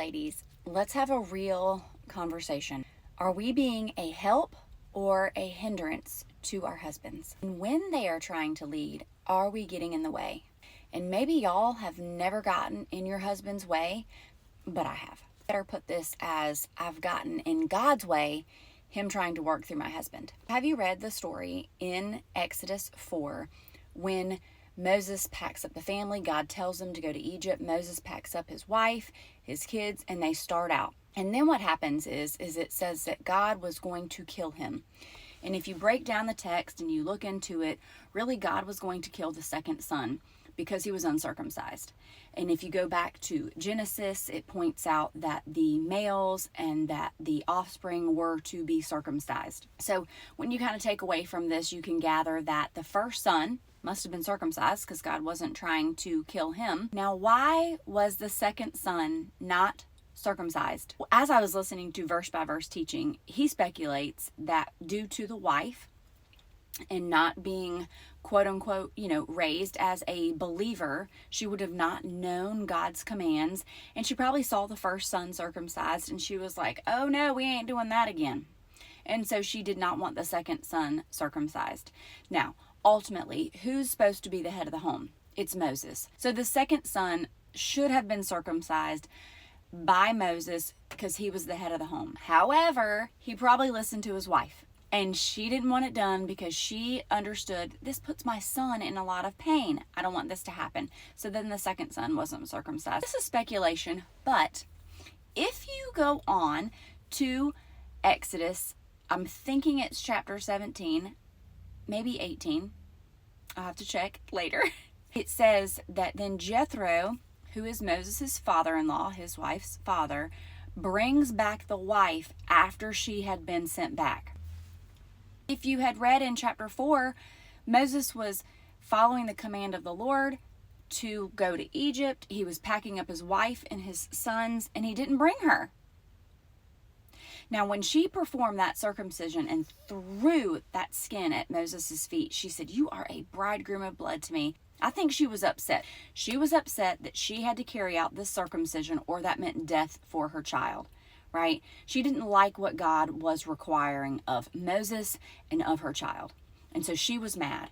ladies, let's have a real conversation. Are we being a help or a hindrance to our husbands? And when they are trying to lead, are we getting in the way? And maybe y'all have never gotten in your husband's way, but I have. Better put this as I've gotten in God's way, him trying to work through my husband. Have you read the story in Exodus 4 when Moses packs up the family? God tells them to go to Egypt. Moses packs up his wife, his kids, and they start out. And then what happens is it says that God was going to kill him. And if you break down the text and you look into it, really God was going to kill the second son because he was uncircumcised. And if you go back to Genesis, it points out that the males and that the offspring were to be circumcised. So when you kind of take away from this, you can gather that the first son must have been circumcised because God wasn't trying to kill him. Now, why was the second son not circumcised? Well, as I was listening to verse by verse teaching, he speculates that due to the wife and not being quote unquote, raised as a believer, she would have not known God's commands. And she probably saw the first son circumcised and she was like, oh no, we ain't doing that again. And so she did not want the second son circumcised. Now, ultimately, who's supposed to be the head of the home? It's Moses. So the second son should have been circumcised by Moses because he was the head of the home. However, he probably listened to his wife. And she didn't want it done because she understood, this puts my son in a lot of pain. I don't want this to happen. So then the second son wasn't circumcised. This is speculation, but if you go on to Exodus, I'm thinking it's chapter 17, maybe 18. I'll have to check later. It says that then Jethro, who is Moses' father-in-law, his wife's father, brings back the wife after she had been sent back. If you had read in chapter 4, Moses was following the command of the Lord to go to Egypt. He was packing up his wife and his sons, and he didn't bring her. Now, when she performed that circumcision and threw that skin at Moses' feet, she said, "You are a bridegroom of blood to me." I think she was upset. She was upset that she had to carry out this circumcision, or that meant death for her child. Right? She didn't like what God was requiring of Moses and of her child. And so she was mad.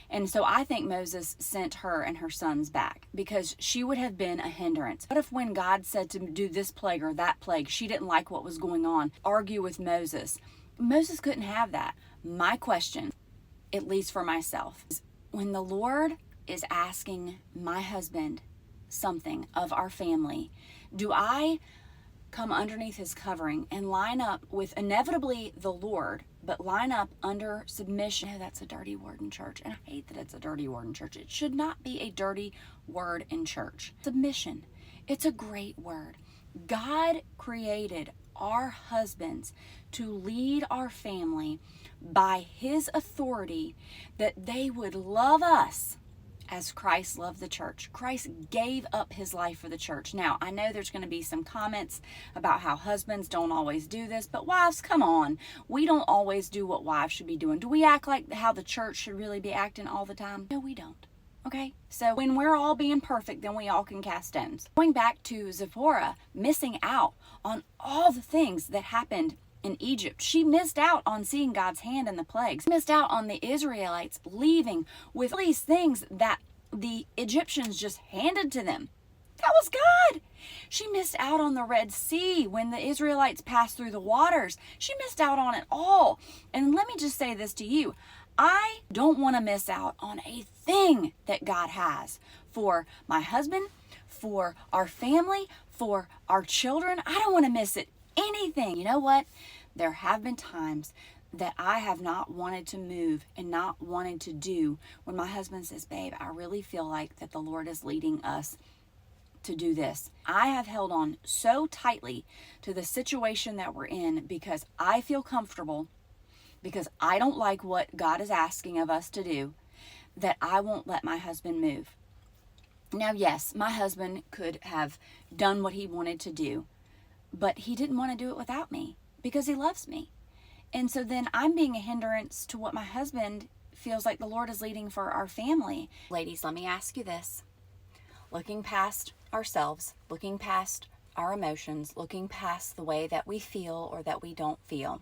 And so I think Moses sent her and her sons back because she would have been a hindrance. What if when God said to do this plague or that plague, she didn't like what was going on, argue with Moses? Moses couldn't have that. My question, at least for myself, is when the Lord is asking my husband something of our family, do I come underneath his covering and line up with inevitably the Lord, but line up under submission? Oh, that's a dirty word in church, and I hate that it's a dirty word in church. It should not be a dirty word in church. Submission. It's a great word. God created our husbands to lead our family by his authority, that they would love us as Christ loved the church. Christ gave up his life for the church. Now, I know there's going to be some comments about how husbands don't always do this, but wives, come on. We don't always do what wives should be doing. Do we act like how the church should really be acting all the time? No, we don't. Okay? So when we're all being perfect, then we all can cast stones. Going back to Zipporah, missing out on all the things that happened in Egypt. She missed out on seeing God's hand in the plagues. She missed out on the Israelites leaving with all these things that the Egyptians just handed to them. That was God. She missed out on the Red Sea when the Israelites passed through the waters. She missed out on it all. And let me just say this to you. I don't want to miss out on a thing that God has for my husband, for our family, for our children. I don't want to miss it. Anything. You know what? There have been times that I have not wanted to move and not wanted to do when my husband says, "Babe, I really feel like that the Lord is leading us to do this." I have held on so tightly to the situation that we're in because I feel comfortable, because I don't like what God is asking of us to do, that I won't let my husband move. Now, yes, my husband could have done what he wanted to do, but he didn't want to do it without me because he loves me. And so then I'm being a hindrance to what my husband feels like the Lord is leading for our family. Ladies, let me ask you this. Looking past ourselves, looking past our emotions, looking past the way that we feel or that we don't feel?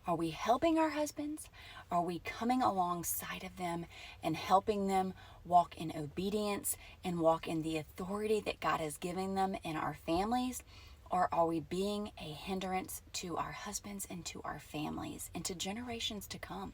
Are we helping our husbands? Are we coming alongside of them and helping them walk in obedience and walk in the authority that God has given them in our families? Or are we being a hindrance to our husbands and to our families and to generations to come?